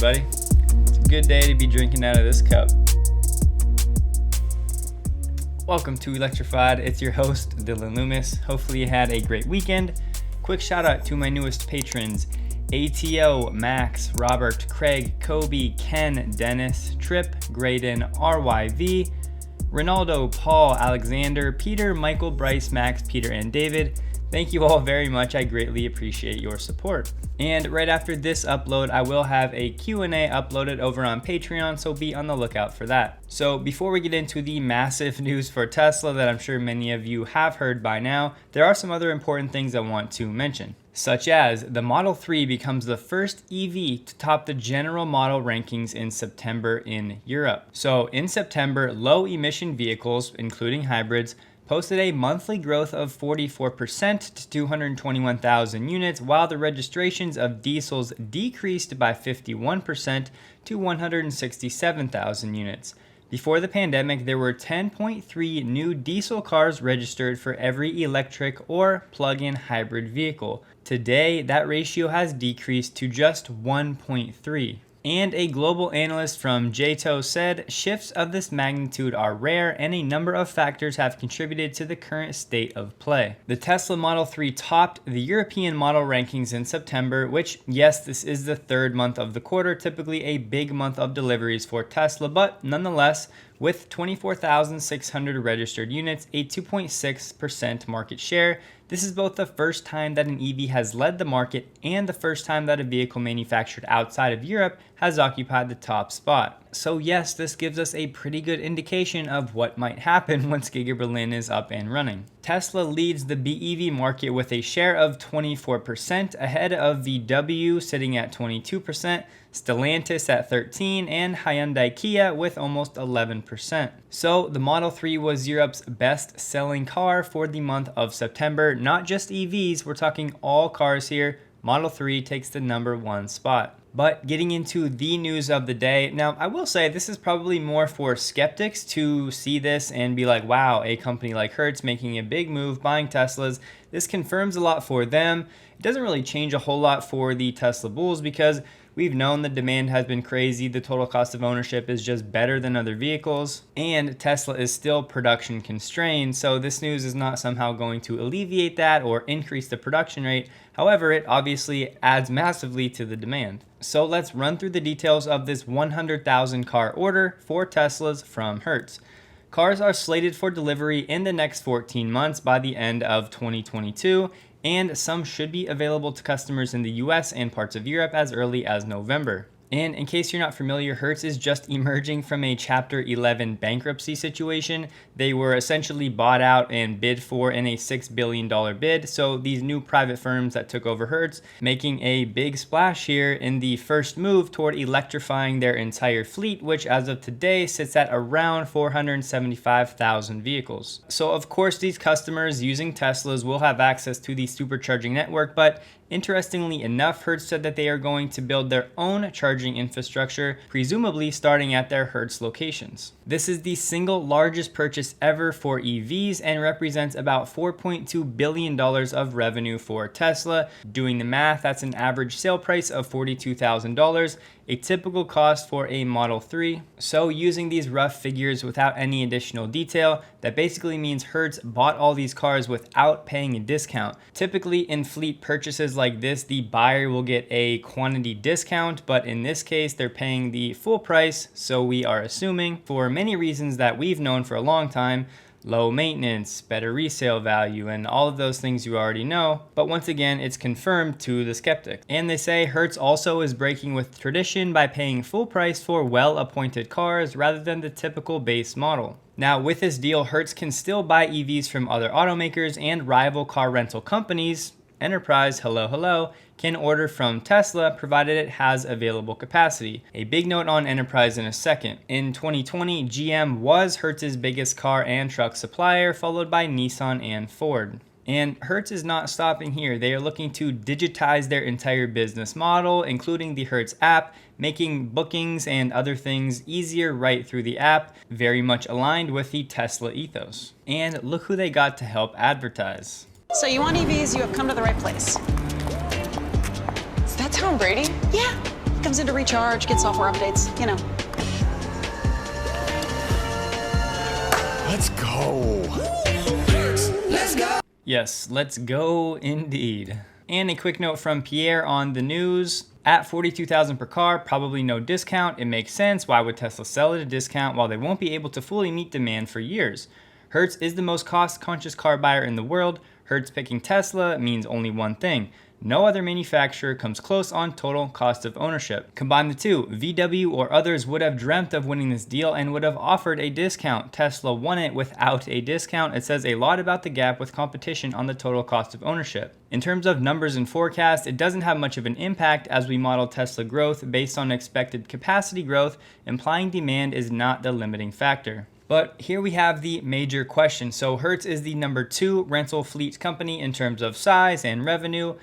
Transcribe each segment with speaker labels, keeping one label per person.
Speaker 1: everybody. It's a good day to be drinking out of this cup. Welcome to Electrified. It's your host, Dylan Loomis. Hopefully you had a great weekend. Quick shout out to my newest patrons, ATO, Max, Robert, Craig, Kobe, Ken, Dennis, Trip, Graydon, RYV, Ronaldo, Paul, Alexander, Peter, Michael, Bryce, Max, Peter, and David. Thank you all very much. I greatly appreciate your support. And right after this upload, I will have a Q&A uploaded over on Patreon, so be on the lookout for that. So before we get into the massive news for Tesla that I'm sure many of you have heard by now, there are some other important things I want to mention, such as the Model 3 becomes the first EV to top the general model rankings in September in Europe. So in September, low emission vehicles, including hybrids, posted a monthly growth of 44% to 221,000 units, while the registrations of diesels decreased by 51% to 167,000 units. Before the pandemic, there were 10.3 new diesel cars registered for every electric or plug-in hybrid vehicle. Today, that ratio has decreased to just 1.3. And a global analyst from JTO said shifts of this magnitude are rare and a number of factors have contributed to the current state of play. The Tesla Model 3 topped the European model rankings in September, which, yes, this is the third month of the quarter, typically a big month of deliveries for Tesla, but nonetheless, with 24,600 registered units, a 2.6% market share, this is both the first time that an EV has led the market and the first time that a vehicle manufactured outside of Europe has occupied the top spot. So yes, this gives us a pretty good indication of what might happen once Giga Berlin is up and running. Tesla leads the BEV market with a share of 24%, ahead of VW sitting at 22%, Stellantis at 13%, and Hyundai Kia with almost 11%. So the Model 3 was Europe's best-selling car for the month of September. Not just EVs, we're talking all cars here. Model 3 takes the number one spot. But getting into the news of the day, now I will say this is probably more for skeptics to see this and be like, wow, a company like Hertz making a big move, buying Teslas. This confirms a lot for them. It doesn't really change a whole lot for the Tesla bulls because we've known the demand has been crazy. The total cost of ownership is just better than other vehicles, and Tesla is still production constrained. So this news is not somehow going to alleviate that or increase the production rate. However, it obviously adds massively to the demand. So let's run through the details of this 100,000 car order for Teslas from Hertz. Cars are slated for delivery in the next 14 months by the end of 2022. And some should be available to customers in the US and parts of Europe as early as November. And in case you're not familiar, Hertz is just emerging from a Chapter 11 bankruptcy situation. They were essentially bought out and bid for in a $6 billion bid. So these new private firms that took over Hertz making a big splash here in the first move toward electrifying their entire fleet, which as of today sits at around 475,000 vehicles. So of course, these customers using Teslas will have access to the supercharging network, but interestingly enough, Hertz said that they are going to build their own charging infrastructure, presumably starting at their Hertz locations. This is the single largest purchase ever for EVs and represents about $4.2 billion of revenue for Tesla. Doing the math, that's an average sale price of $42,000, a typical cost for a Model 3. So using these rough figures without any additional detail, that basically means Hertz bought all these cars without paying a discount. Typically in fleet purchases like this, the buyer will get a quantity discount, but in this case, they're paying the full price. So we are assuming, for many reasons that we've known for a long time, low maintenance, better resale value, and all of those things you already know. But once again, it's confirmed to the skeptic. And they say Hertz also is breaking with tradition by paying full price for well-appointed cars rather than the typical base model. Now, with this deal, Hertz can still buy EVs from other automakers and rival car rental companies. Enterprise, hello, can order from Tesla provided it has available capacity. A big note on Enterprise in a second. In 2020, GM was Hertz's biggest car and truck supplier, followed by Nissan and Ford. And Hertz is not stopping here. They are looking to digitize their entire business model, including the Hertz app, making bookings and other things easier right through the app, very much aligned with the Tesla ethos. And look who they got to help advertise.
Speaker 2: So you want EVs, you have come to the right place. Is that Tom Brady? Yeah. Comes in to recharge, get software updates, you know.
Speaker 3: Let's go. Let's go.
Speaker 1: Yes, let's go indeed. And a quick note from Pierre on the news. At $42,000 per car, probably no discount. It makes sense. Why would Tesla sell at a discount while they won't be able to fully meet demand for years? Hertz is the most cost-conscious car buyer in the world. Hertz picking Tesla means only one thing. No other manufacturer comes close on total cost of ownership. Combine the two, VW or others would have dreamt of winning this deal and would have offered a discount. Tesla won it without a discount. It says a lot about the gap with competition on the total cost of ownership. In terms of numbers and forecasts, it doesn't have much of an impact as we model Tesla growth based on expected capacity growth, implying demand is not the limiting factor. But here we have the major question. So Hertz is the number 2 rental fleet company in terms of size and revenue.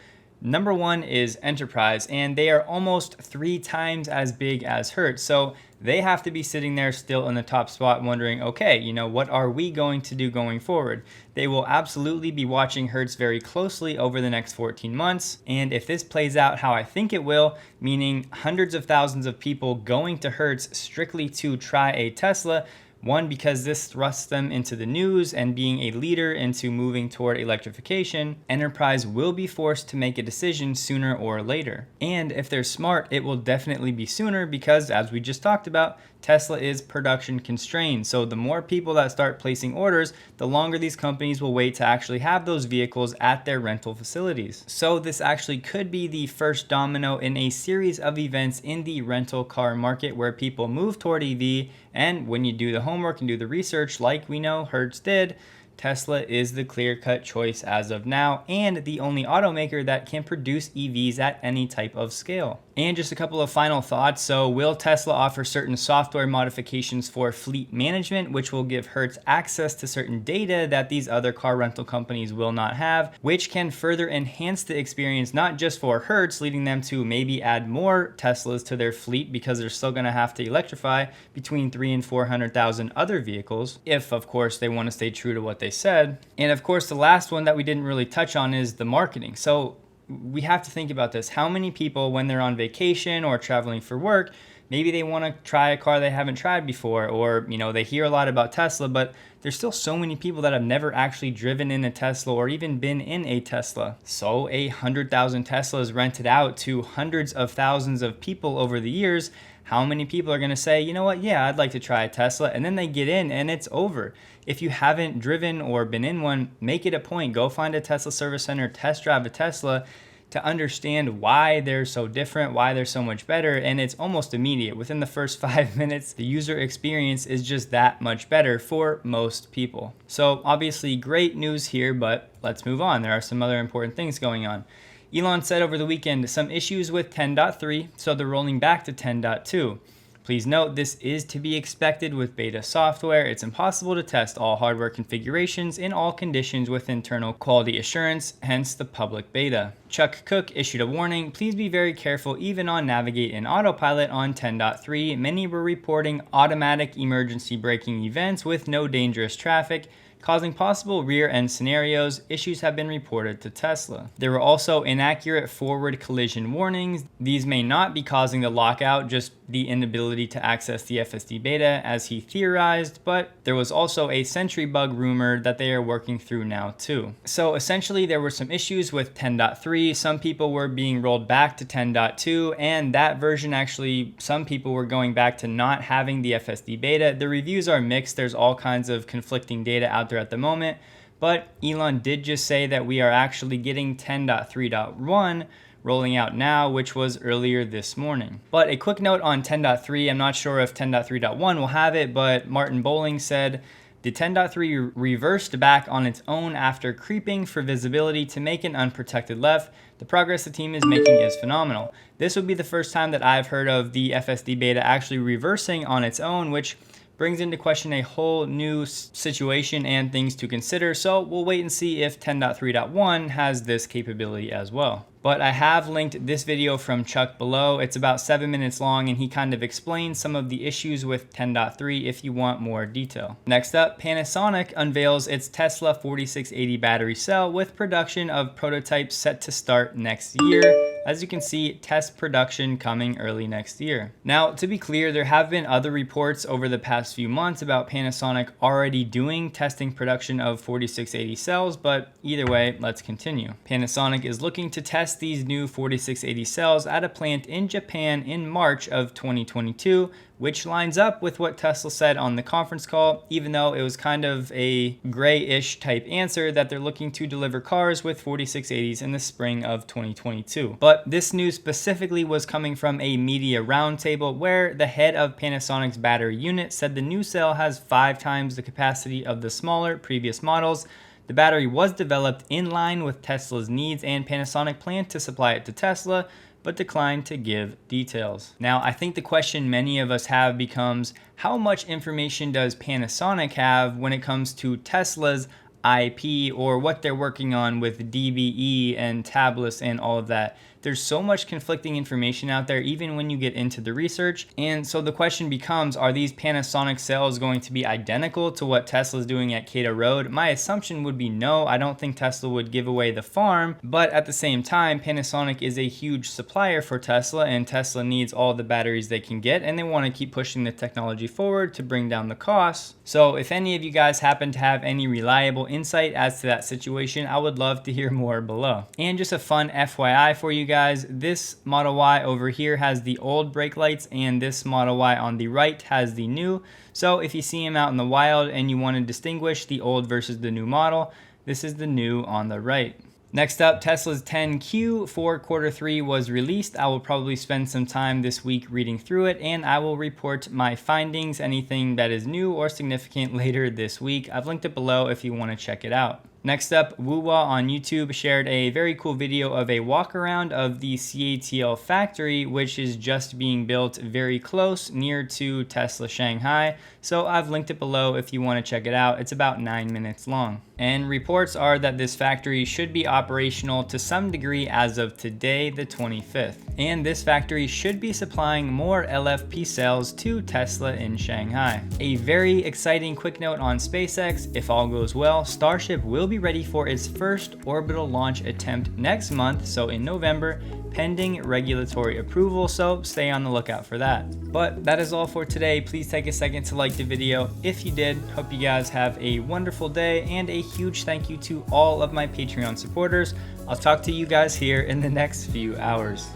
Speaker 1: Number 1 is Enterprise, and they are almost 3 times as big as Hertz. So they have to be sitting there still in the top spot wondering, okay, what are we going to do going forward? They will absolutely be watching Hertz very closely over the next 14 months. And if this plays out how I think it will, meaning hundreds of thousands of people going to Hertz strictly to try a Tesla, one, because this thrusts them into the news and being a leader into moving toward electrification, Enterprise will be forced to make a decision sooner or later. And if they're smart, it will definitely be sooner because, as we just talked about, Tesla is production constrained. So the more people that start placing orders, the longer these companies will wait to actually have those vehicles at their rental facilities. So this actually could be the first domino in a series of events in the rental car market where people move toward EV. And when you do the homework and do the research like we know Hertz did, Tesla is the clear-cut choice as of now and the only automaker that can produce EVs at any type of scale. And just a couple of final thoughts. So will Tesla offer certain software modifications for fleet management, which will give Hertz access to certain data that these other car rental companies will not have, which can further enhance the experience, not just for Hertz, leading them to maybe add more Teslas to their fleet because they're still going to have to electrify between 300,000 and 400,000 other vehicles, if of course they want to stay true to what they said. And of course, the last one that we didn't really touch on is the marketing. So we have to think about this. How many people, when they're on vacation or traveling for work, maybe they want to try a car they haven't tried before, or they hear a lot about Tesla, but there's still so many people that have never actually driven in a Tesla or even been in a Tesla. So 100,000 Teslas rented out to hundreds of thousands of people over the years. How many people are going to say, you know what, yeah, I'd like to try a Tesla, and then they get in and it's over. If you haven't driven or been in one, make it a point. Go find a Tesla service center, test drive a Tesla to understand why they're so different, why they're so much better, and it's almost immediate. Within the first 5 minutes, the user experience is just that much better for most people. So obviously great news here, but let's move on. There are some other important things going on. Elon said over the weekend some issues with 10.3, so they're rolling back to 10.2. Please note this is to be expected with beta software. It's impossible to test all hardware configurations in all conditions with internal quality assurance, hence the public beta. Chuck Cook issued a warning, please be very careful even on Navigate and Autopilot on 10.3. Many were reporting automatic emergency braking events with no dangerous traffic, causing possible rear-end scenarios. Issues have been reported to Tesla. There were also inaccurate forward collision warnings. These may not be causing the lockout, just the inability to access the FSD beta as he theorized, but there was also a Sentry bug rumor that they are working through now too. So essentially there were some issues with 10.3. Some people were being rolled back to 10.2, and that version actually, some people were going back to not having the FSD beta. The reviews are mixed. There's all kinds of conflicting data out there at the moment, but Elon did just say that we are actually getting 10.3.1 rolling out now, which was earlier this morning. But a quick note on 10.3, I'm not sure if 10.3.1 will have it, but Martin Bowling said the 10.3 reversed back on its own after creeping for visibility to make an unprotected left. The progress the team is making is phenomenal. This would be the first time that I've heard of the FSD beta actually reversing on its own, which brings into question a whole new situation and things to consider. So we'll wait and see if 10.3.1 has this capability as well. But I have linked this video from Chuck below. It's about 7 minutes long and he kind of explains some of the issues with 10.3 if you want more detail. Next up, Panasonic unveils its Tesla 4680 battery cell with production of prototypes set to start next year. As you can see, test production coming early next year. Now, to be clear, there have been other reports over the past few months about Panasonic already doing testing production of 4680 cells, but either way, let's continue. Panasonic is looking to test these new 4680 cells at a plant in Japan in March of 2022, which lines up with what Tesla said on the conference call, even though it was kind of a gray-ish type answer that they're looking to deliver cars with 4680s in the spring of 2022. But this news specifically was coming from a media roundtable where the head of Panasonic's battery unit said the new cell has 5 times the capacity of the smaller previous models. The battery was developed in line with Tesla's needs and Panasonic planned to supply it to Tesla, but declined to give details. Now, I think the question many of us have becomes, how much information does Panasonic have when it comes to Tesla's IP or what they're working on with DBE and tablets and all of that? There's so much conflicting information out there even when you get into the research. And so the question becomes, are these Panasonic cells going to be identical to what Tesla's doing at Kato Road? My assumption would be no. I don't think Tesla would give away the farm, but at the same time, Panasonic is a huge supplier for Tesla and Tesla needs all the batteries they can get and they want to keep pushing the technology forward to bring down the costs. So if any of you guys happen to have any reliable insight as to that situation, I would love to hear more below. And just a fun FYI for you guys, this Model Y over here has the old brake lights and this Model Y on the right has the new. So if you see them out in the wild and you want to distinguish the old versus the new model, this is the new on the right. Next up, Tesla's 10Q for Q3 was released. I will probably spend some time this week reading through it and I will report my findings, anything that is new or significant later this week. I've linked it below if you want to check it out. Next up, Woowa on YouTube shared a very cool video of a walk around of the CATL factory, which is just being built very close near to Tesla Shanghai. So I've linked it below if you want to check it out. It's about 9 minutes long. And reports are that this factory should be operational to some degree as of today, the 25th. And this factory should be supplying more LFP cells to Tesla in Shanghai. A very exciting quick note on SpaceX. If all goes well, Starship will be ready for its first orbital launch attempt next month, so in November, pending regulatory approval, so stay on the lookout for that. But that is all for today. Please take a second to like the video if you did. Hope you guys have a wonderful day, and a huge thank you to all of my Patreon supporters. I'll talk to you guys here in the next few hours.